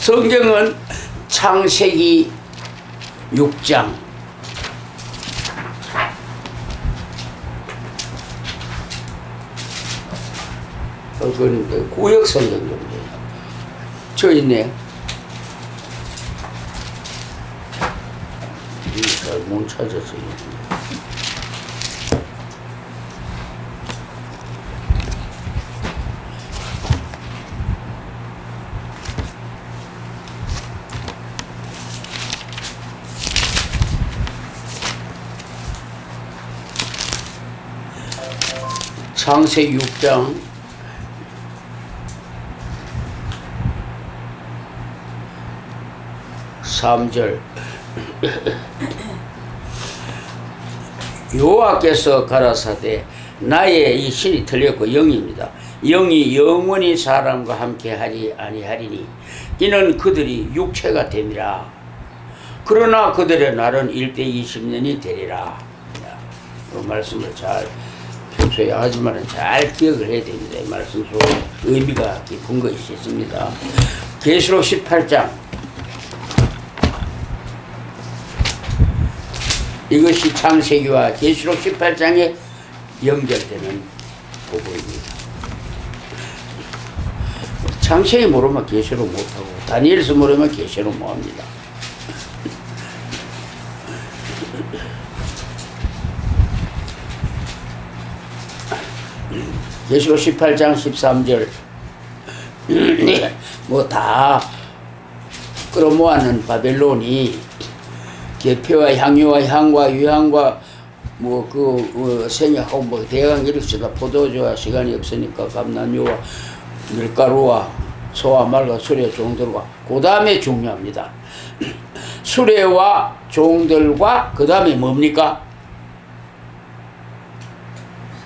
성경은 창세기 6장 그건 구역 성경 정도예요. 저 있네. 잘 못 찾았어요. 창세기 6장 3절 여호와께서 가라사대 나의 이 신이 틀렸고 영입니다. 영이 영원히 사람과 함께하리 아니하리니 이는 그들이 육체가 됨이라. 그러나 그들의 날은 120년이 되리라. 그 말씀을 잘 평소에 하지만 잘 기억을 해야 됩니다. 이 말씀 속 의미가 깊은 것이 있습니다. 계시록 18장 이것이 창세기와 계시록 18장에 연결되는 부분입니다. 창세기 모르면 계시록 못하고 다니엘서 모르면 계시록 못합니다. 계시록 18장 13절 뭐 다 끌어모아는 바벨론이 계표와 향유와 향과 유향과 뭐 생약하고 뭐 대강 이렇습니다. 포도주와 시간이 없으니까 감남유와 밀가루와 소와 말과 수레 종들과 그 다음에 중요합니다. 수레와 종들과 그 다음에 뭡니까?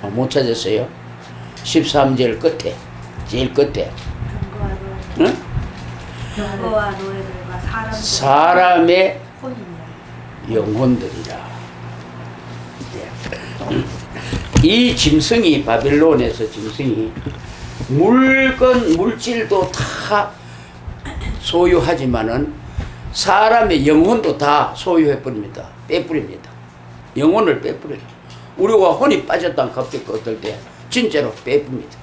못 찾았어요? 13절 끝에 제일 끝에 응? 병거와 노예들과 사람의 영혼들이라. 이 짐승이 바빌론에서 짐승이 물질도 다 소유하지만은 사람의 영혼도 다 소유해버립니다. 빼버립니다. 영혼을 빼버려요. 우리가 혼이 빠졌다는 갑자기 어떨 때 진짜로 빼봅니다.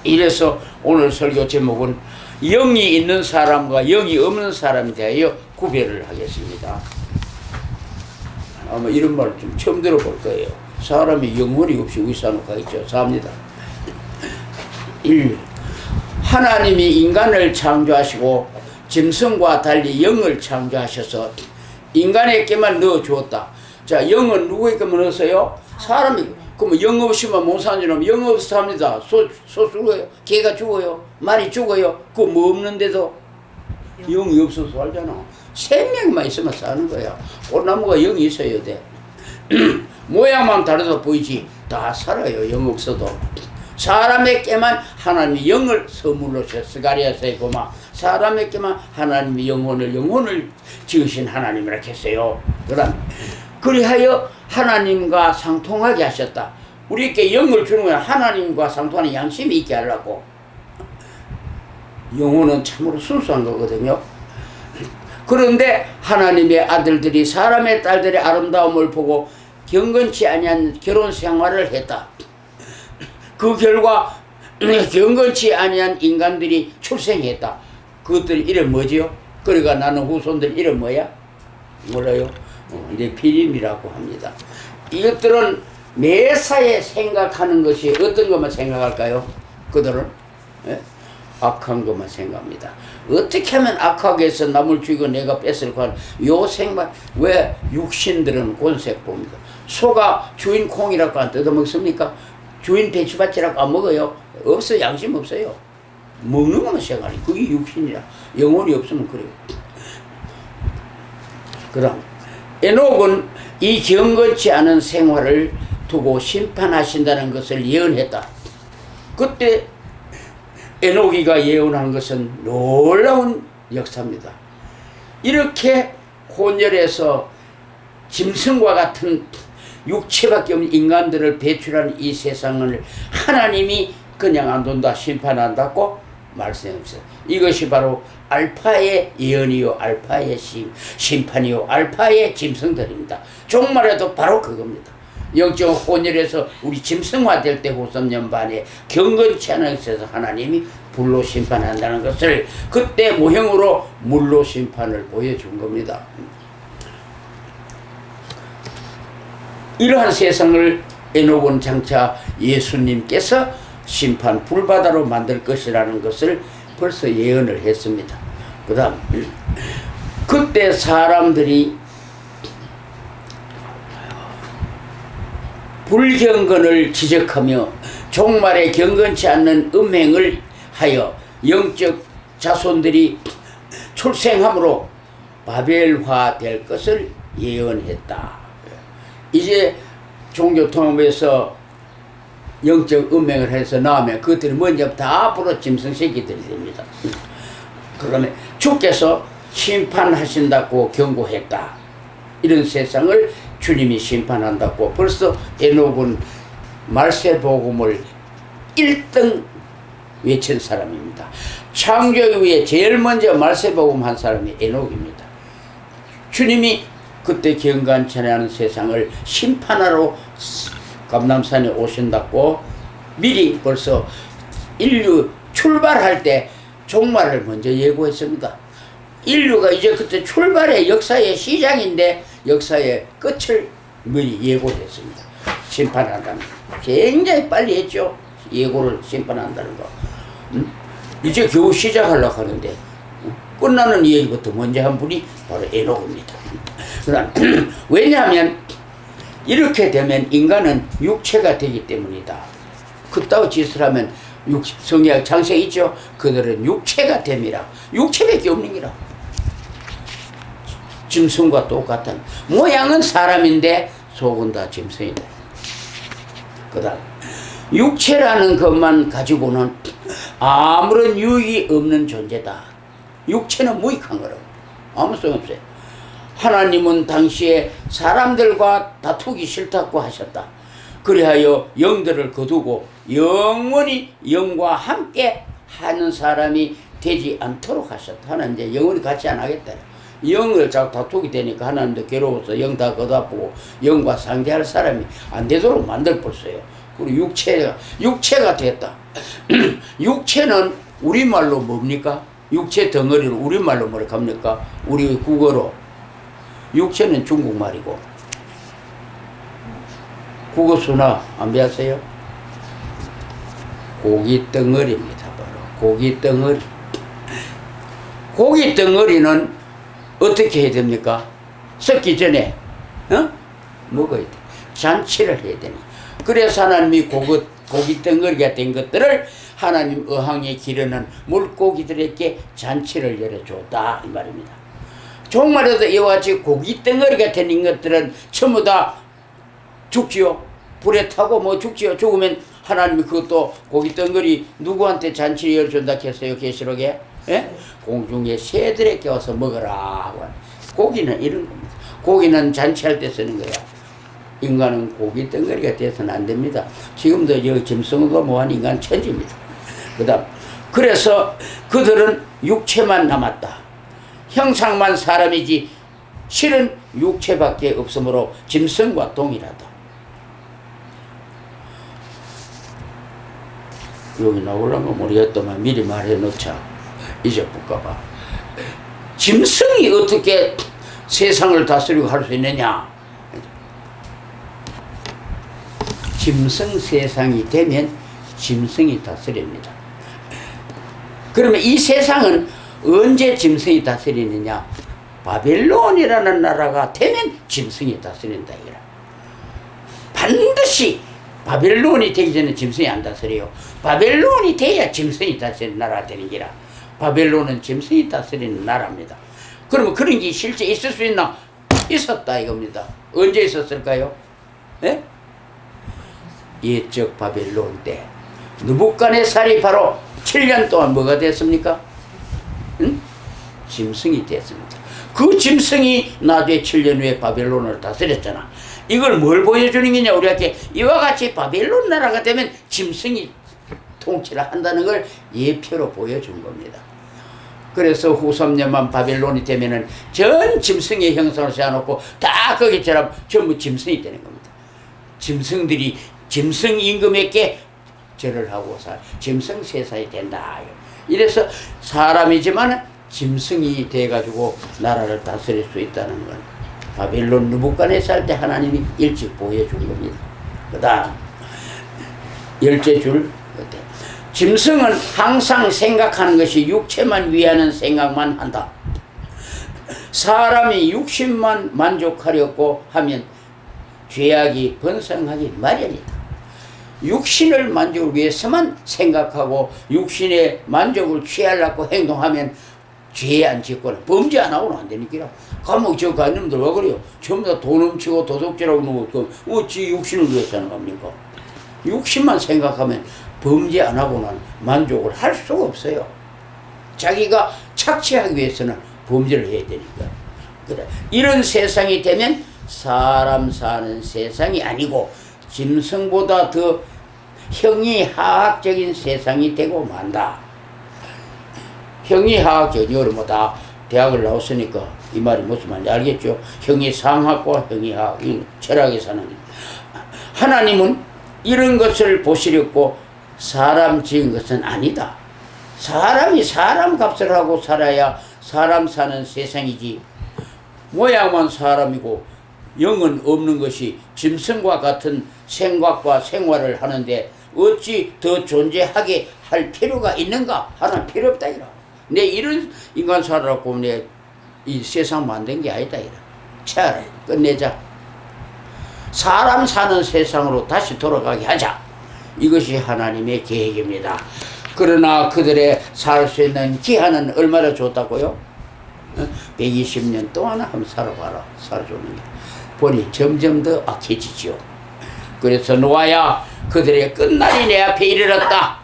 이래서 오늘 설교 제목은 영이 있는 사람과 영이 없는 사람에 대하여 구별을 하겠습니다. 아마 이런 말 좀 처음 들어볼 거예요. 사람이 영혼이 없이 위산호가 있죠. 삽니다. 1. 하나님이 인간을 창조하시고 짐승과 달리 영을 창조하셔서 인간에게만 넣어주었다. 자, 영은 누구에게만 넣었어요? 사람이. 그러면 영 없이만 못 사는 놈 영 없어 삽니다. 소 죽어요. 개가 죽어요. 말이 죽어요. 그거 뭐 없는데도 영이 없어서 살잖아. 생명만 있으면 사는 거야. 꽃나무가 영이 있어야 돼. 모양만 다르다 보이지 다 살아요. 영 없어도. 사람에게만 하나님이 영을 선물로 스가랴서에 보면 사람에게만 하나님이 영혼을 지으신 하나님이라 했어요. 그리하여 하나님과 상통하게 하셨다. 우리에게 영을 주는 건 하나님과 상통하는 양심이 있게 하려고. 영혼은 참으로 순수한 거거든요. 그런데 하나님의 아들들이 사람의 딸들의 아름다움을 보고 경건치 아니한 결혼 생활을 했다. 그 결과 경건치 아니한 인간들이 출생했다. 그것들 이름 뭐지요? 그러니까 나는 후손들 이름 뭐야? 몰라요? 이제 피림이라고 합니다. 이것들은 매사에 생각하는 것이 어떤 것만 생각할까요? 그들은 악한 것만 생각합니다. 어떻게 하면 악하게 해서 남을 죽이고 내가 뺏을까 하는 요 생각. 왜 육신들은 본색 봅니다. 소가 주인 콩이라고 안 뜯어먹습니까? 주인 배추밭이라고 안 먹어요. 없어요. 양심 없어요. 먹는 것만 생각하니 그게 육신이라. 영혼이 없으면 그래요. 그럼 에녹은 이 경건치 않은 생활을 두고 심판하신다는 것을 예언했다. 그때 에녹이가 예언한 것은 놀라운 역사입니다. 이렇게 혼혈해서 짐승과 같은 육체밖에 없는 인간들을 배출한 이 세상을 하나님이 그냥 안 둔다, 심판한다고 말씀했어요. 이것이 바로 알파의 예언이요 알파의 심판이요 알파의 짐승들입니다. 종말에도 바로 그겁니다. 영적 혼혈에서 우리 짐승화될 때 후삼년 반에 경건치 않은 것에서 하나님이 불로 심판한다는 것을 그때 모형으로 물로 심판을 보여준 겁니다. 이러한 세상을 에녹은 장차 예수님께서 심판 불바다로 만들 것이라는 것을 벌써 예언을 했습니다. 그 다음 그때 사람들이 불경건을 지적하며 종말에 경건치 않는 음행을 하여 영적 자손들이 출생함으로 바벨화 될 것을 예언했다. 이제 종교통합에서 영적 음행을 해서 나오면 그것들이 먼저 다 앞으로 짐승 새끼들이 됩니다. 그러면 주께서 심판하신다고 경고했다. 이런 세상을 주님이 심판한다고 벌써 에녹은 말세복음을 1등 외친 사람입니다. 창조 이후에 제일 먼저 말세복음 한 사람이 에녹입니다. 주님이 그때 경건치 않은 세상을 심판하러 감람산에 오신다고 미리 벌써 인류 출발할 때 종말을 먼저 예고했습니다. 인류가 이제 그때 출발의 역사의 시작인데 역사의 끝을 미리 예고했습니다. 심판한다는 거. 굉장히 빨리 했죠. 예고를 심판한다는 거. 이제 겨우 시작하려고 하는데 끝나는 얘기부터 먼저 한 분이 바로 에녹입니다. 왜냐하면 이렇게 되면 인간은 육체가 되기 때문이다. 그따위 짓을 하면 성경 장세 있죠. 그들은 육체가 됨이라. 육체밖에 없는 기라. 짐승과 똑같은 모양은 사람인데 속은 다 짐승이다. 그 다음 육체라는 것만 가지고는 아무런 유익이 없는 존재다. 육체는 무익한 거라고. 아무 소용 없어요. 하나님은 당시에 사람들과 다투기 싫다고 하셨다. 그리하여 영들을 거두고 영원히 영과 함께 하는 사람이 되지 않도록 하셨다. 하나님 이제 영원히 같이 안 하겠다. 영을 자꾸 다투게 되니까 하나님도 괴로워서 영 다 거두고 영과 상대할 사람이 안 되도록 만들 뻔했어요. 그리고 육체가 됐다. 육체는 우리말로 뭡니까? 육체 덩어리를 우리말로 뭐라 합니까? 우리 국어로. 육체는 중국말이고 국어 순화 안 배웠어요? 고기 덩어리입니다. 바로 고기 덩어리. 고기 덩어리는 어떻게 해야 됩니까? 썩기 전에 먹어야 돼. 잔치를 해야 되니. 그래서 하나님이 고기 덩어리가 된 것들을 하나님 어항에 기르는 물고기들에게 잔치를 열어줬다 이 말입니다. 종말에도 이와 같이 고기 덩어리가 되는 것들은 전부 다 죽지요. 불에 타고 뭐 죽지요. 죽으면 하나님이 그것도 고기 덩어리 누구한테 잔치를 열어준다 했어요? 계시록에? 예? 공중의 새들에게 와서 먹어라. 고기는 이런 겁니다. 고기는 잔치할 때 쓰는 거야. 인간은 고기 덩어리가 돼서는 안 됩니다. 지금도 여기 짐승도 뭐한 인간 천지입니다. 그다음 그래서 그들은 육체만 남았다. 형상만 사람이지 실은 육체밖에 없으므로 짐승과 동일하다. 여기 나오려면 거 모르겠더만 미리 말해 놓자. 잊어볼까봐. 짐승이 어떻게 세상을 다스리고 할 수 있느냐? 짐승 세상이 되면 짐승이 다스립니다. 그러면 이 세상은 언제 짐승이 다스리느냐? 바벨론이라는 나라가 되면 짐승이 다스린다 이거라. 반드시 바벨론이 되기 전에 짐승이 안 다스려요. 바벨론이 돼야 짐승이 다스리는 나라가 되는 기라. 바벨론은 짐승이 다스리는 나라입니다. 그러면 그런 게 실제 있을 수 있나? 있었다 이겁니다. 언제 있었을까요? 예? 옛적 바벨론 때 느부갓네살이 바로 7년 동안 뭐가 됐습니까? 응? 짐승이 됐습니다. 그 짐승이 나중에 7년 후에 바벨론을 다스렸잖아. 이걸 뭘 보여주는 거냐? 우리한테 이와 같이 바벨론 나라가 되면 짐승이 통치를 한다는 걸 예표로 보여준 겁니다. 그래서 후 3년만 바벨론이 되면은 전 짐승의 형상을 세워놓고 다 거기처럼 전부 짐승이 되는 겁니다. 짐승들이 짐승 임금에게 절을 하고 짐승 세상이 된다. 이래서 사람이지만 짐승이 돼가지고 나라를 다스릴 수 있다는 건 바벨론 느부갓네살 때 하나님이 일찍 보여준 겁니다. 그 다음 열째 줄, 짐승은 항상 생각하는 것이 육체만 위하는 생각만 한다. 사람이 육신만 만족하려고 하면 죄악이 번성하기 마련이다. 육신을 만족을 위해서만 생각하고 육신의 만족을 취하려고 행동하면 죄 안 짓거나 범죄 안 하고는 안 되니까. 감옥 저 간 놈들 왜 그래요? 전부 다 돈 훔치고 도둑질하고 놓고 어찌 육신을 위해서 하는 겁니까? 육신만 생각하면 범죄 안 하고는 만족을 할 수가 없어요. 자기가 착취하기 위해서는 범죄를 해야 되니까. 그래. 이런 세상이 되면 사람 사는 세상이 아니고 짐승보다 더 형이하학적인 세상이 되고 만다. 형이하학적인 여러분 뭐다 대학을 나왔으니까 이 말이 무슨 말인지 알겠죠? 형이상학과 형이하학, 이 철학에 사는 하나님은 이런 것을 보시려고 사람 지은 것은 아니다. 사람이 사람 값을 하고 살아야 사람 사는 세상이지. 모양만 사람이고 영은 없는 것이 짐승과 같은 생각과 생활을 하는데 어찌 더 존재하게 할 필요가 있는가? 하나 필요 없다 이라. 내 이런 인간 살아갖고 내 이 세상 만든 게 아니다 이라. 차라리 끝내자. 사람 사는 세상으로 다시 돌아가게 하자. 이것이 하나님의 계획입니다. 그러나 그들의 살 수 있는 기한은 얼마나 줬다고요? 120년 동안 한번 살아봐라. 살아주는 게. 보니 점점 더 악해지죠. 그래서 노아야 그들의 끝날이 내 앞에 이르렀다.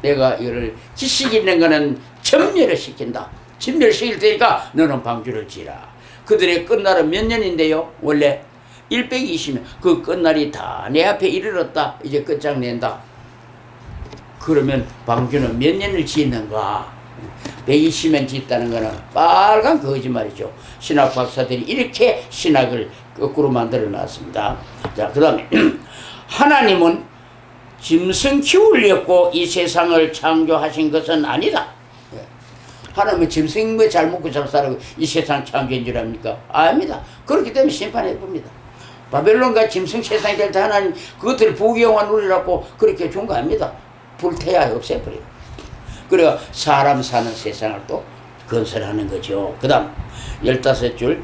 내가 이를 지식 있는 거는 전멸을 시킨다. 진멸시킬 테니까 너는 방주를 지라. 그들의 끝날은 몇 년인데요? 원래 120년. 그 끝날이 다 내 앞에 이르렀다. 이제 끝장낸다. 그러면 방주는 몇 년을 짓는가? 120년 짓다는 거는 빨간 거짓말이죠. 신학 박사들이 이렇게 신학을 거꾸로 만들어 놨습니다. 자, 그 다음에 하나님은 짐승 키우려고 이 세상을 창조하신 것은 아니다. 하나님은 짐승 뭐 잘 먹고 잘 살고 이 세상 창조한 줄 압니까? 아닙니다. 그렇기 때문에 심판해 봅니다. 바벨론과 짐승 세상이 될 때 하나님 그것들을 부귀영화 누리라고 그렇게 준 거 아닙니다. 불태야 없애버려요. 그래서 사람 사는 세상을 또 건설하는 거죠. 그 다음 15줄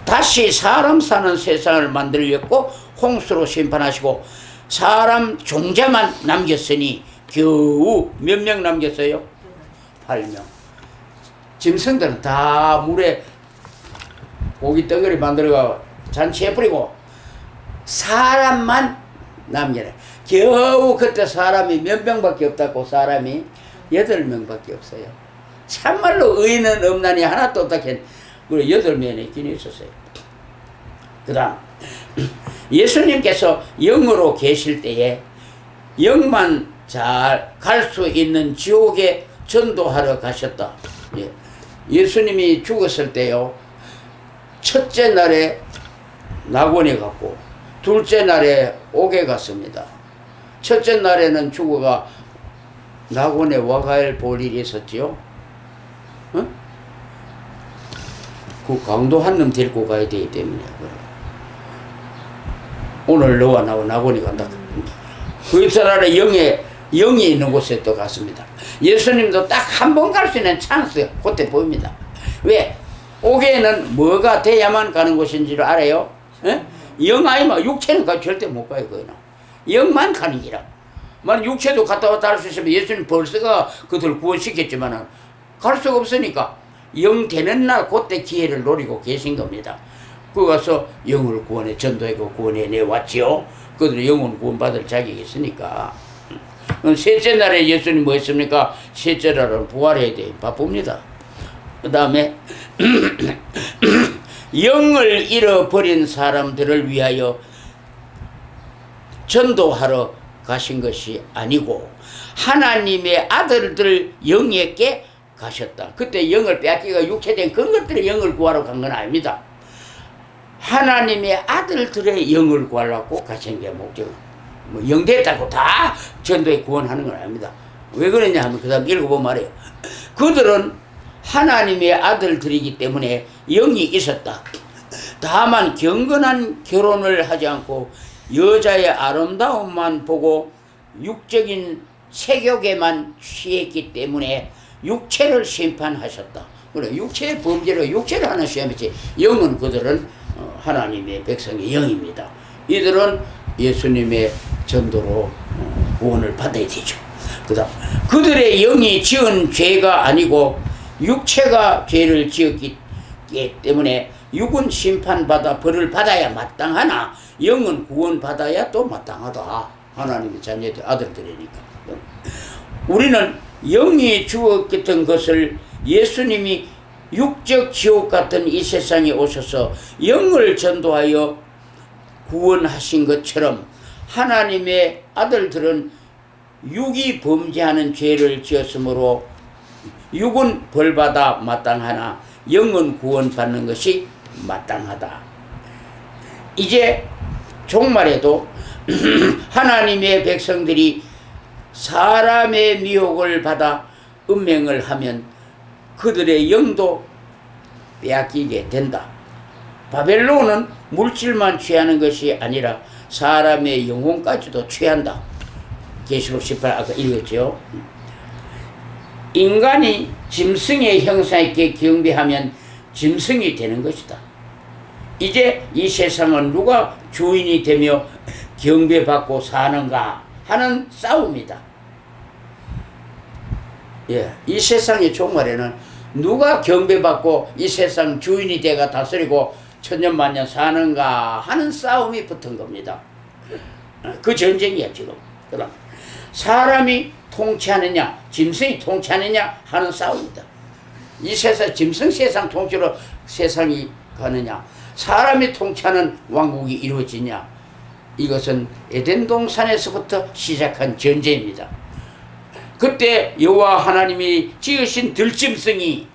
다시 사람 사는 세상을 만들려고 홍수로 심판하시고 사람 종자만 남겼으니 겨우 몇 명 남겼어요? 8명. 짐승들은 다 물에 고기 덩어리 만들어가 잔치해버리고 사람만 남겨라. 겨우 그때 사람이 몇 명밖에 없다고. 사람이 8명밖에 없어요. 참말로 의인은 없나니 하나도 없다 캔 8명이 있긴 있었어요. 그 다음 예수님께서 영으로 계실 때에 영만 잘 갈 수 있는 지옥에 전도하러 가셨다. 예. 예수님이 죽었을 때요, 첫째 날에 낙원에 갔고 둘째 날에 옥에 갔습니다. 첫째 날에는 죽어가 낙원에 와가일 볼 일이 있었지요. 어? 그 강도 한 놈 데리고 가야 되기 때문에 그래. 오늘 너와 나와 낙원에 간다. 그 사람의 영이 있는 곳에 또 갔습니다. 예수님도 딱 한 번 갈 수 있는 찬스 그때 보입니다. 왜? 옥에는 뭐가 돼야만 가는 곳인지를 알아요? 에? 영 아니면 육체는 절대 못 가요. 거기는 영만 가는 기라. 만약 육체도 갔다 왔다 할 수 있으면 예수님 벌써가 그들 구원시켰지만 갈 수가 없으니까 영 되는 날 그때 기회를 노리고 계신 겁니다. 그 가서 영을 구원해 전도하고 구원해 내왔지요. 그들은 영혼 구원받을 자격이 있으니까. 셋째 날에 예수님 뭐 했습니까? 셋째 날은 부활해야 돼. 바쁩니다. 그 다음에 영을 잃어버린 사람들을 위하여 전도하러 가신 것이 아니고 하나님의 아들들 영에게 가셨다. 그때 영을 빼앗기가 육체된 그런 것들의 영을 구하러 간 건 아닙니다. 하나님의 아들들의 영을 구하려고 가신 게 목적. 뭐 영됐다고 다 전도에 구원하는 건 아닙니다. 왜 그러냐 하면 그 다음 읽어보면 말이에요. 그들은 하나님의 아들들이기 때문에 영이 있었다. 다만 경건한 결혼을 하지 않고 여자의 아름다움만 보고 육적인 색욕에만 취했기 때문에 육체를 심판하셨다. 그래, 육체의 범죄로 육체를 하나 시험했지. 영은 그들은 하나님의 백성의 영입니다. 이들은 예수님의 전도로 구원을 받아야 되죠. 그다음 그들의 영이 지은 죄가 아니고 육체가 죄를 지었기 때문에 육은 심판받아 벌을 받아야 마땅하나 영은 구원받아야 또 마땅하다. 하나님의 자녀들 아들들이니까. 우리는 영이 주었던 것을 예수님이 육적 지옥 같은 이 세상에 오셔서 영을 전도하여 구원하신 것처럼 하나님의 아들들은 육이 범죄하는 죄를 지었으므로 육은 벌받아 마땅하나 영은 구원받는 것이 마땅하다. 이제 종말에도 하나님의 백성들이 사람의 미혹을 받아 음행을 하면 그들의 영도 빼앗기게 된다. 바벨론은 물질만 취하는 것이 아니라 사람의 영혼까지도 취한다. 계시록 18 아까 읽었죠. 인간이 짐승의 형상 있게 경배하면 짐승이 되는 것이다. 이제 이 세상은 누가 주인이 되며 경배받고 사는가 하는 싸움이다. 예, 이 세상의 종말에는 누가 경배받고 이 세상 주인이 돼가 다스리고 천년만년 사는가 하는 싸움이 붙은 겁니다. 그 전쟁이야 지금. 그럼 사람이 통치하느냐 짐승이 통치하느냐 하는 싸움이다. 이 세상 짐승 세상 통치로 세상이 가느냐 사람이 통치하는 왕국이 이루어지냐 이것은 에덴 동산에서부터 시작한 전쟁입니다. 그때 여호와 하나님이 지으신 들짐승이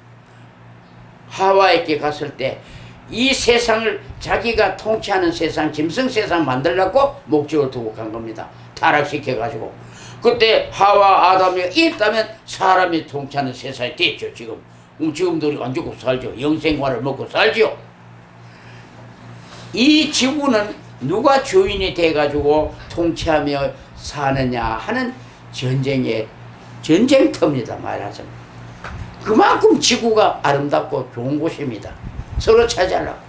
하와에게 갔을 때 이 세상을 자기가 통치하는 세상 짐승 세상 만들려고 목적을 두고 간 겁니다. 타락시켜 가지고 그때 하와 아담이 있다면 사람이 통치하는 세상이 됐죠. 지금도 우리가 안 죽고 살죠. 영생관을 먹고 살죠. 이 지구는 누가 주인이 돼가지고 통치하며 사느냐 하는 전쟁터입니다. 말하자면 그만큼 지구가 아름답고 좋은 곳입니다. 서로 차지하려고.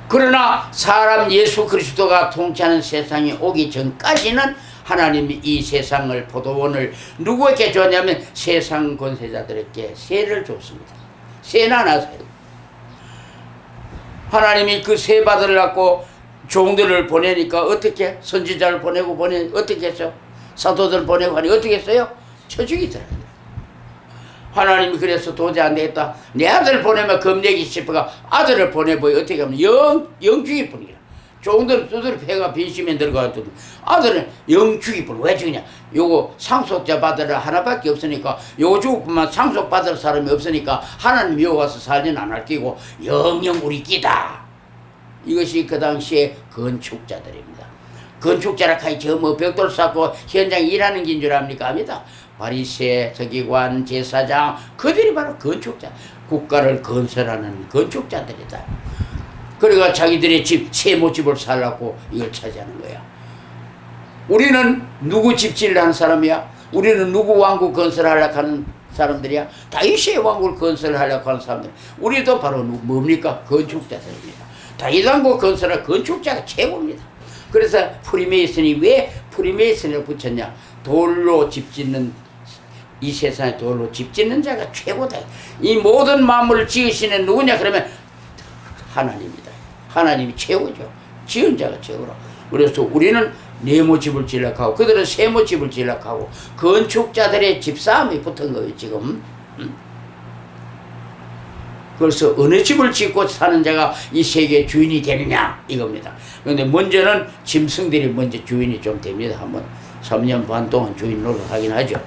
그러나 사람 예수 그리스도가 통치하는 세상이 오기 전까지는 하나님이 이 세상을 포도원을 누구에게 줬냐면 세상 권세자들에게 세를 줬습니다. 세나 나세요. 하나님이 그 세 받으려고 종들을 보내니까 어떻게 선지자를 보내고 어떻게 했어요? 사도들 보내고 하니 어떻게 했어요? 쳐 죽이더라고요. 하나님이 그래서 도저히 안 되겠다. 내 아들 보내면 겁내기 싶어가 아들을 보내보여 어떻게 하면 영죽일 뿐이라. 종들은 두드려 패가 빈심에 들어가도 아들은 영죽일 뿐. 왜 죽이냐? 요거 상속자 받으러 하나밖에 없으니까 요거 죽을 뿐만 상속 받을 사람이 없으니까 하나님 요 가서 살진 않을 끼고 영영 우리 끼다. 이것이 그 당시에 건축자들입니다. 건축자라 카이 저 뭐 벽돌 쌓고 현장 일하는 긴 줄 압니까? 아니다. 바리새, 서기관, 제사장 그들이 바로 건축자. 국가를 건설하는 건축자들이다. 그러니까 자기들의 집 세모집을 살라고 이걸 차지하는 거야. 우리는 누구 집질을 하는 사람이야? 우리는 누구 왕국 건설하려고 하는 사람들이야? 다윗의 왕국을 건설하려고 하는 사람들. 우리도 바로 뭡니까? 건축자들입니다. 다윗 왕국 건설할 건축자가 최고입니다. 그래서 프리메이슨이 왜 프리메이슨을 붙였냐? 돌로 집 짓는 이 세상에 돌로 집 짓는 자가 최고다. 이 모든 만물을 지으시는 누구냐? 그러면 하나님이다. 하나님이 최고죠. 지은 자가 최고라. 그래서 우리는 네모집을 지으려고 하고 그들은 세모집을 지으려고 하고 건축자들의 집싸움이 붙은 거예요 지금. 그래서 어느 집을 짓고 사는 자가 이 세계의 주인이 되느냐 이겁니다. 그런데 먼저는 짐승들이 먼저 주인이 좀 됩니다. 한번 3년 반 동안 주인 노릇하긴 하죠.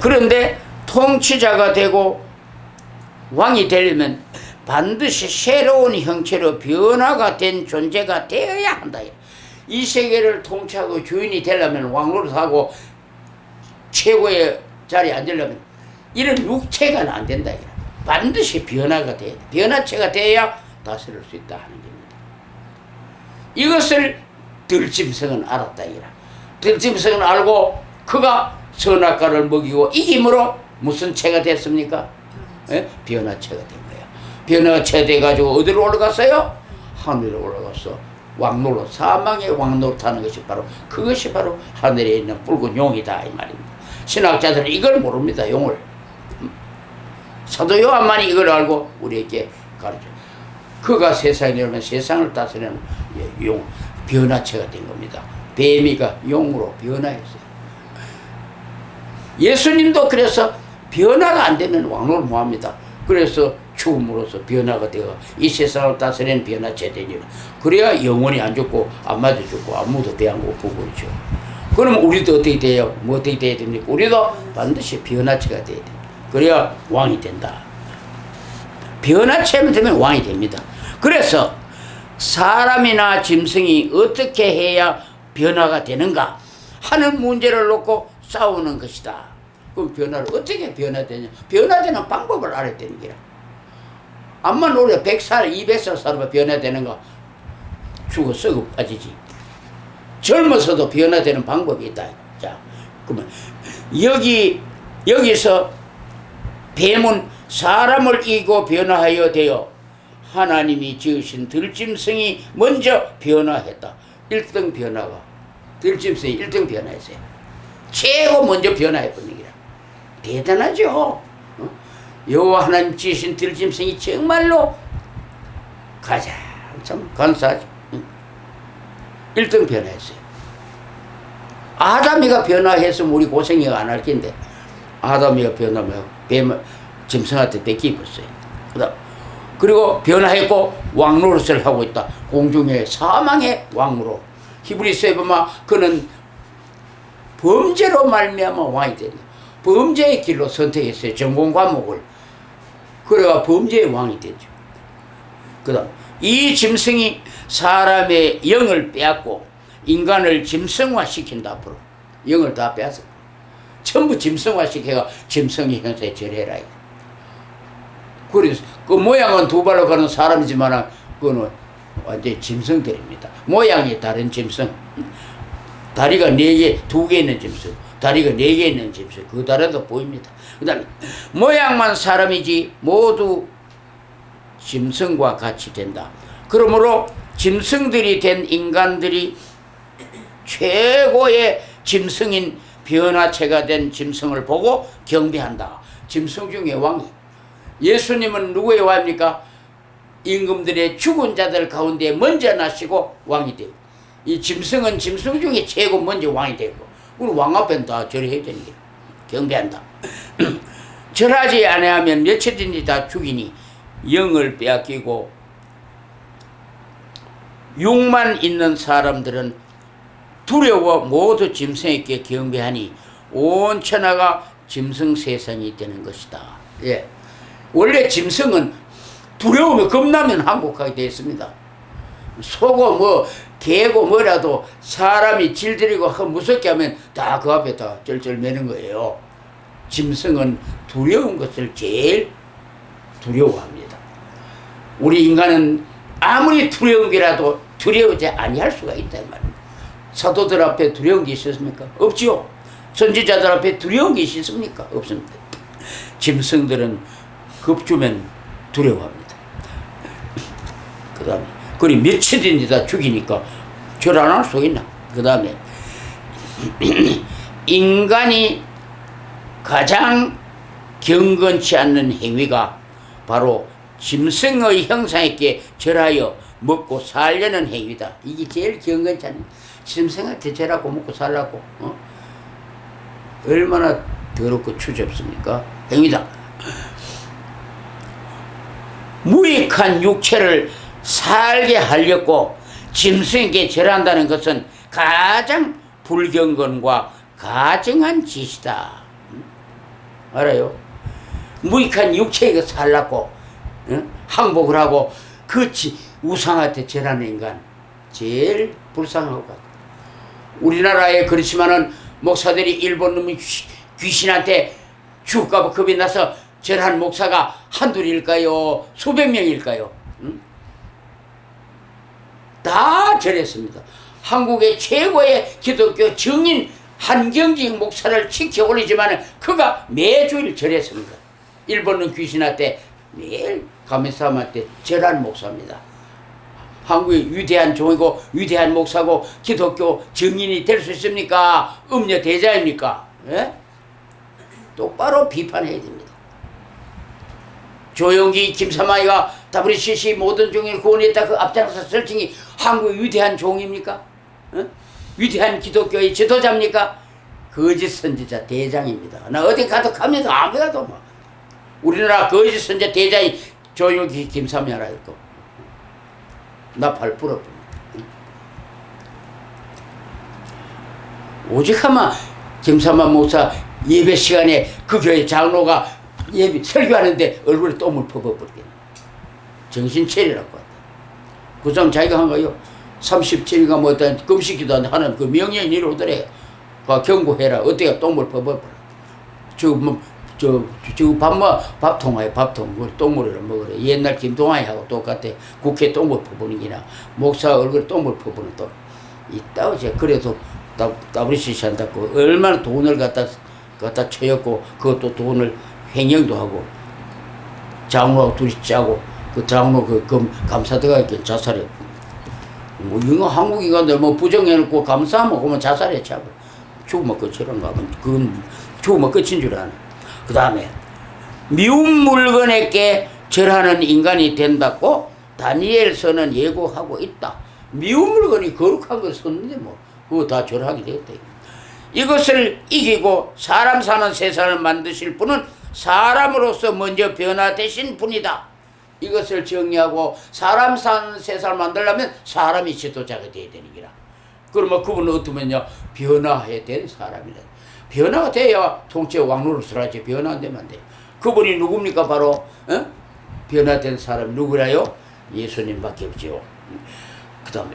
그런데 통치자가 되고 왕이 되려면 반드시 새로운 형체로 변화가 된 존재가 되어야 한다. 이 세계를 통치하고 주인이 되려면 왕노릇하고 최고의 자리에 앉으려면 이런 육체가 안 된다. 반드시 변화가 돼야 돼. 변화체가 돼야 다스릴 수 있다 하는 겁니다. 이것을 들짐승은 알았다. 들짐승은 알고 그가 선악과를 먹이고 이김으로 무슨 체가 됐습니까? 변화체가 된 거야. 변화체 돼가지고 어디로 올라갔어요? 하늘로 올라갔어. 왕노릇, 사망의 왕노릇 하는 것이 바로 그것이 바로 하늘에 있는 붉은 용이다 이 말입니다. 신학자들은 이걸 모릅니다. 용을. 사도 요한만이 이걸 알고 우리에게 가르쳐. 그가 세상에 오면 세상을 다스리는 용, 변화체가 된 겁니다. 뱀이가 용으로 변화했어요. 예수님도 그래서 변화가 안 되면 왕노릇 못합니다. 그래서 죽음으로써 변화가 되어 이 세상을 다스리는 변화체 되니 그래야 영원히 안 죽고 안 맞아 죽고 아무도 배 안 고프고 있죠. 그럼 우리도 어떻게 돼요? 뭐 어떻게 돼야 됩니까? 우리도 반드시 변화체가 돼야 돼. 그래야 왕이 된다. 변화체만 되면 왕이 됩니다. 그래서 사람이나 짐승이 어떻게 해야 변화가 되는가 하는 문제를 놓고 싸우는 것이다. 그럼 변화를 어떻게 변화되냐? 변화되는 방법을 알아야 되는 거야. 암만 오래 100살, 200살 살아봐 변화되는가? 죽어 썩어 빠지지. 젊어서도 변화되는 방법이 있다. 자, 그러면 여기서 뱀은 사람을 이기고 변화하여 되어 하나님이 지으신 들짐승이 먼저 변화했다. 1등 변화가 들짐승이 1등 변화했어요. 최고 먼저 변화해버린 거야. 대단하죠. 여호와 하나님 지으신 들짐승이 정말로 가장 참 감사하죠. 1등 변화했어요. 아담이가 변화했으면 우리 고생이 안 할 텐데 아담이가 변하면 뱀 짐승한테 뺏기버렸어요. 그리고 변화했고 왕노릇을 하고 있다. 공중의 사망의 왕으로. 히브리서에 보면 그는 범죄로 말미암아 왕이 된다. 범죄의 길로 선택했어요. 전공 과목을. 그래가 범죄의 왕이 되죠. 그다음 이 짐승이 사람의 영을 빼앗고 인간을 짐승화 시킨다. 앞으로 영을 다 빼앗어. 전부 짐승화 시켜가 짐승의 형태에 절해라. 그래서 그 모양은 두 발로 가는 사람이지만 그거는 완전히 짐승들입니다. 모양이 다른 짐승. 다리가 4개, 2개 있는 짐승. 다리가 4개 있는 짐승. 그 다리도 보입니다. 그 다음에 모양만 사람이지 모두 짐승과 같이 된다. 그러므로 짐승들이 된 인간들이 최고의 짐승인 변화체가 된 짐승을 보고 경배한다. 짐승 중에 왕이. 예수님은 누구의 왕입니까? 임금들의 죽은 자들 가운데 먼저 나시고 왕이 되고 이 짐승은 짐승 중에 최고 먼저 왕이 되고 우리 왕 앞에는 다 절해야 되는 거예요. 경배한다. 절하지 아니하면 며칠든지 다 죽이니 영을 빼앗기고 육만 있는 사람들은 두려워 모두 짐승에게 경배하니 온 천하가 짐승 세상이 되는 것이다. 예. 원래 짐승은 두려우면 겁나면 항복하게 되어 있습니다. 소고 뭐 개고 뭐라도 사람이 질들이고 무섭게 하면 다 그 앞에 다 쩔쩔 매는 거예요. 짐승은 두려운 것을 제일 두려워합니다. 우리 인간은 아무리 두려운 게라도 두려우지 아니할 수가 있단 말입니다. 사도들 앞에 두려운 게 있었습니까? 없지요. 선지자들 앞에 두려운 게 있습니까? 없습니다. 짐승들은 겁주면 두려워합니다. 그 다음에 그리 며칠인지 다 죽이니까 절 안 할 수 있나? 그 다음에 인간이 가장 경건치 않는 행위가 바로 짐승의 형상에게 절하여 먹고 살려는 행위다. 이게 제일 경건치 않은. 짐승한테 절하고 먹고 살라고 얼마나 더럽고 추잡습니까? 행위다. 무익한 육체를 살게 하려고 짐승에게 절한다는 것은 가장 불경건과 가정한 짓이다. 알아요? 무익한 육체에 살라고 항복을 하고 그 우상한테 절하는 인간 제일 불쌍한 것 같아. 우리나라에 그렇지만은 목사들이 일본 놈이 귀신한테 죽을까봐 겁이 나서 절한 목사가 한둘일까요? 수백 명일까요? 다 절했습니다. 한국의 최고의 기독교 정인 한경직 목사를 지켜 올리지만 그가 매주일 절했습니다. 일본은 귀신한테 매일 가메사마한테 절한 목사입니다. 한국의 위대한 종이고 위대한 목사고 기독교 정인이 될 수 있습니까? 음녀 대자입니까? 예? 똑바로 비판해야 됩니다. 조용기, 김사마이가 WCC 모든 종일 구원했다 그 앞장서 설정이 한국의 위대한 종입니까? 위대한 기독교의 지도자입니까? 거짓 선지자 대장입니다. 나 어디 가도 갑니다. 아무데도 뭐. 우리나라 거짓 선지자 대장이 조용기, 김사마이라 했고 나 발 부러집니다. 오직 하마 김사마 목사 예배 시간에 그 교회 장로가 예배 설교하는데 얼굴에 똥을 퍼버버리겠네. 정신 차리라고 한다. 그 사람 자기가 한 거요. 37일간 뭐 어떤 금식기도 하는 그 명예인 이로더래. 그 경고해라. 어때가 똥을 퍼버버려. 밥통아에 밥통 똥물을 먹으래. 옛날 김동아이하고 똑같아. 국회 똥물 퍼부는 기나 목사 얼굴에 똥물 퍼부는 또 있다고 제 그래도 WCC 한다고 얼마나 돈을 갖다 쳐였고 그것도 돈을 횡령도 하고 장로하고 둘이 짜고 그 장로 그 감사대가 이렇게 자살했고 뭐 이거 한국 인간들 뭐 부정해놓고 감사하면 그러면 자살했지 죽으면 끝이란가 하면 그건 죽으면 끝인 줄 아네. 그 다음에 미운 물건에게 절하는 인간이 된다고 다니엘서는 예고하고 있다. 미운 물건이 거룩한 걸 썼는데 뭐 그거 다 절하게 되겠다. 이것을 이기고 사람 사는 세상을 만드실 분은 사람으로서 먼저 변화되신 분이다. 이것을 정리하고 사람 사는 세상을 만들려면 사람이 지도자가 되어야 되는 기라. 그러면 그분은 어떠면요? 변화해야 된 사람이다. 변화가 돼야 통째 왕로를 설하지. 변화 안 되면 안 돼. 그분이 누굽니까? 바로 변화된 사람이 누구라요? 예수님밖에 없지요. 그 다음에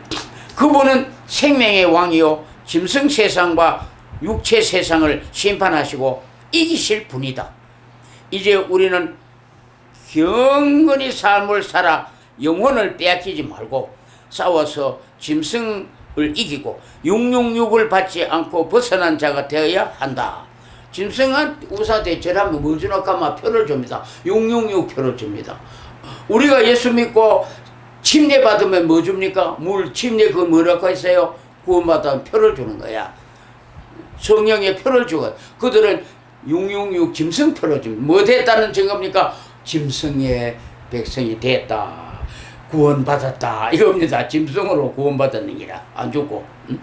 그분은 생명의 왕이요 짐승 세상과 육체 세상을 심판하시고 이기실 분이다. 이제 우리는 경건히 삶을 살아 영혼을 빼앗기지 말고 싸워서 짐승을 이기고 666을 받지 않고 벗어난 자가 되어야 한다. 짐승은 우사대 절하면 뭐 주나까마 표를 줍니다. 666 표를 줍니다. 우리가 예수 믿고 침례 받으면 뭐 줍니까? 물 침례 그 뭐라고 했어요? 구원받으면 표를 주는 거야. 성령의 표를 주고 그들은 666 짐승표를 줍니다. 뭐 됐다는 증거입니까? 짐승의 백성이 됐다. 구원받았다. 이겁니다. 짐승으로 구원받았는 기라. 안 죽고. 응?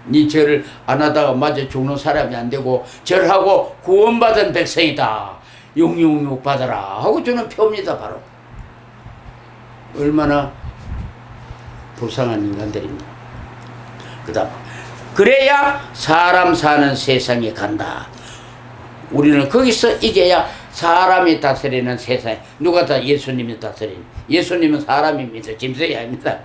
니 절을 안 하다가 맞아 죽는 사람이 안 되고 절하고 구원받은 백성이다. 666 받아라 하고 주는 표입니다. 바로. 얼마나 불쌍한 인간들입니다. 그 다음 그래야 사람 사는 세상에 간다. 우리는 거기서 이겨야 사람이 다스리는 세상. 누가 다 예수님이 다스리는. 예수님은 사람입니다. 짐승이 아닙니다.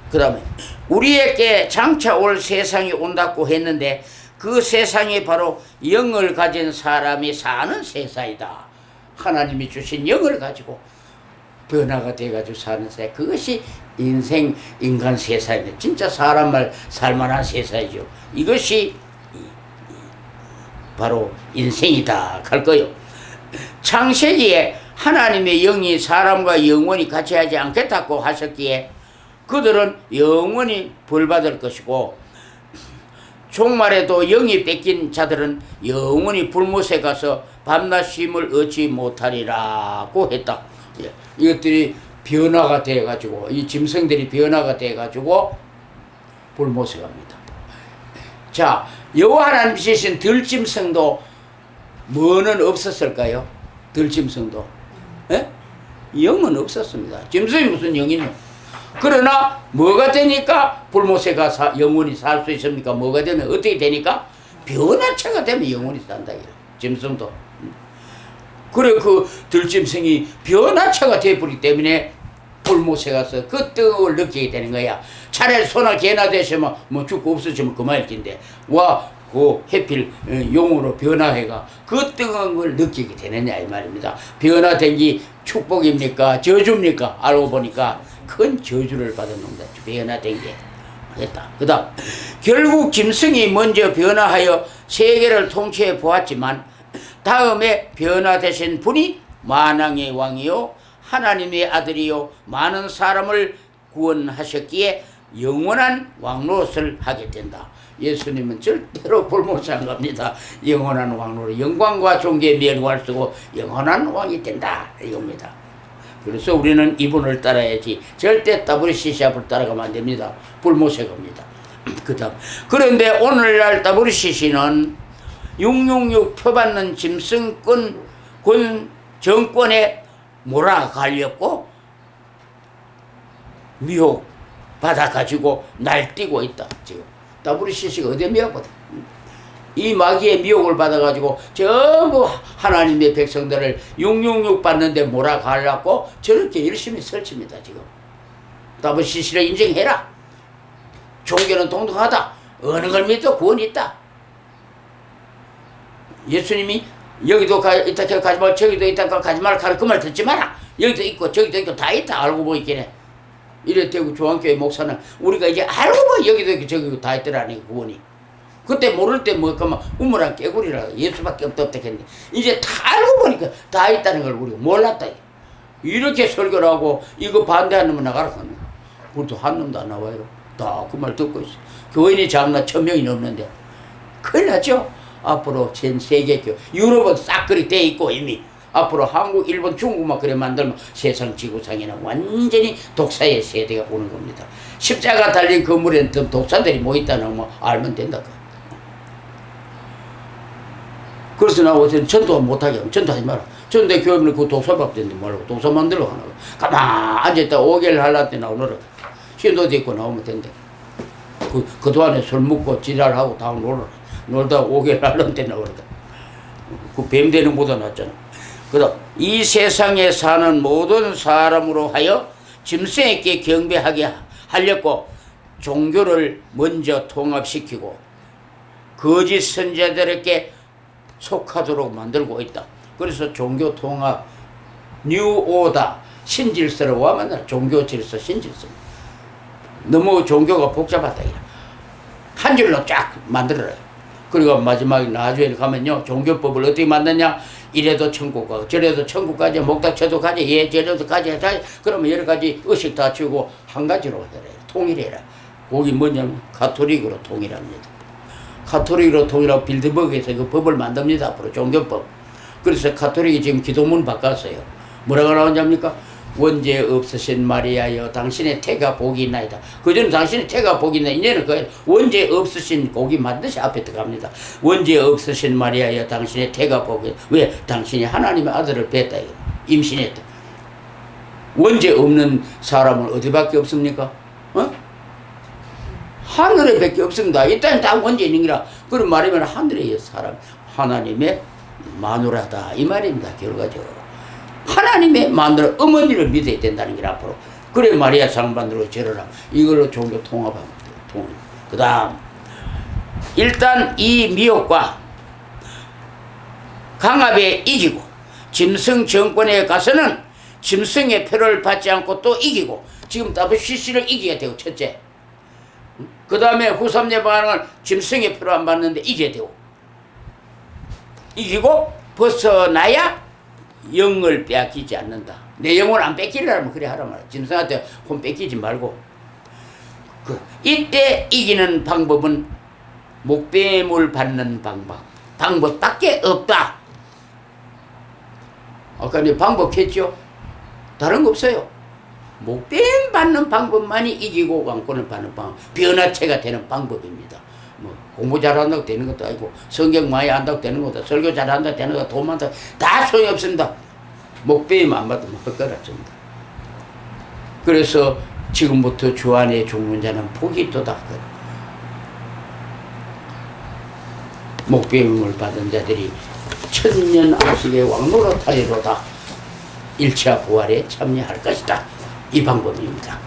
그 다음에 우리에게 장차 올 세상이 온다고 했는데 그 세상이 바로 영을 가진 사람이 사는 세상이다. 하나님이 주신 영을 가지고 변화가 돼가지고 사는 세상. 그것이 인간 세상이다. 진짜 사람 말 살만한 세상이죠. 이것이 바로 인생이다 할 거요. 창세기에 하나님의 영이 사람과 영원히 같이 하지 않겠다고 하셨기에 그들은 영원히 벌받을 것이고 종말에도 영이 뺏긴 자들은 영원히 불못에 가서 밤낮 쉼을 얻지 못하리라고 했다. 이것들이 변화가 돼가지고 이 짐승들이 변화가 돼가지고 불못에 갑니다. 자, 여호와 하나님 지으신 들짐승도 뭐는 없었을까요? 들짐승도 예? 영은 없었습니다. 짐승이 무슨 영이냐? 그러나 뭐가 되니까 불모세가 영원히 살 수 있습니까? 뭐가 되면 어떻게 되니까? 변화체가 되면 영원히 산다. 짐승도. 그래 그 들짐승이 변화체가 되어버리기 때문에 불모세가서 그 떡을 느끼게 되는 거야. 차라리 소나 개나 되시면 뭐 죽고 없어지면 그만일 텐데 와 그 해필 용으로 변화해가 그 뜨거운 걸 느끼게 되느냐 이 말입니다. 변화된 게 축복입니까? 저주입니까? 알고 보니까 큰 저주를 받은 놈다. 변화된 게 했다. 그 다음 결국 짐승이 먼저 변화하여 세계를 통치해 보았지만 다음에 변화되신 분이 만왕의 왕이요 하나님의 아들이요 많은 사람을 구원하셨기에 영원한 왕노릇을 하게 된다. 예수님은 절대로 불모시한 겁니다. 영원한 왕노릇, 영광과 존귀에 멸구할 쓰고 영원한 왕이 된다 이겁니다. 그래서 우리는 이분을 따라야지 절대 WCC 앞을 따라가면 안 됩니다. 불모세 겁니다. 그런데 오늘날 WCC는 666 표받는 짐승권 정권에 몰아갈렸고 미혹 받아가지고 날뛰고 있다. 지금 WCC가 어디에 미혹받아? 이 마귀의 미혹을 받아가지고 전부 하나님의 백성들을 666 받는데 몰아가려고 저렇게 열심히 설칩니다. 지금 WCC를 인정해라. 종교는 동등하다. 어느 걸 믿어 구원이 있다. 예수님이 여기도 있다 가지 말고 저기도 있다 가지 말고 그 말 듣지 마라. 여기도 있고 저기도 있고 다 있다. 알고 보이긴 해. 이래 대구 조항교회 목사는 우리가 이제 알고 보니 여기도 있고 저기도 다 있더라니 구원이. 그때 모를 때 뭐 그만 우물한 깨구리라 예수밖에 없다 했는데 이제 다 알고 보니까 다 있다는 걸 우리가 몰랐다. 이렇게 설교를 하고 이거 반대하는 놈은 나가라 하는 거야. 우리도 한 놈도 안 나와요. 다 그 말 듣고 있어. 교인이 장나 1000명이 넘는데 큰일 났죠. 앞으로 전 세계교 유럽은 싹 그리 돼 있고 이미 앞으로 한국, 일본, 중국만 그래 만들면 세상 지구상에는 완전히 독사의 세대가 오는 겁니다. 십자가 달린 건물에는 독사들이 뭐 있다는 거 알면 된다. 그래서 나 어제 전도 못하게 하면 전도하지 마라. 전도 교회는 그 독사밥 된데 말고 독사 만들어 가나. 가만 앉아있다 5개월 할라 때 나오너라. 신도도 있고 나오면 된대. 그동안에 술 먹고 지랄하고 다 놀다 5개월 할라 때 나오더라. 그 뱀 되는 것보다 낫잖아. 그다음 이 세상에 사는 모든 사람으로 하여 짐승에게 경배하게 하려고 종교를 먼저 통합시키고 거짓 선자들에게 속하도록 만들고 있다. 그래서 종교 통합, 뉴오다, 신질서로 하면 종교 질서, 신질서. 너무 종교가 복잡하다. 한 줄로 쫙 만들어요. 그리고 마지막에 나중에 가면요, 종교법을 어떻게 만드냐? 이래도 천국 가고, 저래도 천국 가지, 목닥쳐도 가지, 예, 저래도 가지, 그러면 여러 가지 의식 다 치우고 한 가지로 해라. 통일해라. 거기 뭐냐면 가톨릭으로 통일합니다. 가톨릭으로 통일하고 빌드버그에서 그 법을 만듭니다. 앞으로 종교법. 그래서 가톨릭이 지금 기도문 바꿨어요. 뭐라고 나오냐입니까? 원죄 없으신 마리아여 당신의 태가 복이 있나이다. 그전에 당신의 태가 복이 있나. 이제는 그 원죄 없으신 복이 반드시 앞에 들어갑니다. 원죄 없으신 마리아여 당신의 태가 복이. 왜? 당신이 하나님의 아들을 뵀다. 임신했다. 원죄 없는 사람은 어디밖에 없습니까? 어? 하늘에 밖에 없습니다. 일단 다 원죄 있는 거라. 그런 말이면 하늘의 사람, 하나님의 마누라다. 이 말입니다. 결과적으로. 하나님의 마누라, 어머니를 믿어야 된다는 게 앞으로. 그래 마리아 상반으로 절을 하고 이걸로 종교 통합합니다. 그 다음 일단 이 미혹과 강압에 이기고 짐승 정권에 가서는 짐승의 표를 받지 않고 또 이기고 지금 WCC를 이겨야 되고 첫째. 그 다음에 후삼례 반응을 짐승의 표를 안 받는데 이겨야 되고 이기고 벗어나야 영을 빼앗기지 않는다. 내 영을 안 뺏기려면 그래 하라 말이야. 짐승한테 혼 뺏기지 말고. 이때 이기는 방법은 목뱀을 받는 방법밖에 없다. 아까 내 방법 했죠? 다른 거 없어요. 목뱀 받는 방법만이 이기고 왕권을 받는 방법, 변화체가 되는 방법입니다. 뭐 공부 잘한다고 되는 것도 아니고 성경 많이 안다고 되는 것도 설교 잘한다고 되는 것도 돈 많다고 다 소용이 없습니다. 목뱀 안 받으면 헛가락집니다. 그래서 지금부터 주 안에 죽는 자는 복이 있도다. 목배임을 받은 자들이 천년 안식의 왕노릇하리로다. 일차 부활에 참여할 것이다. 이 방법입니다.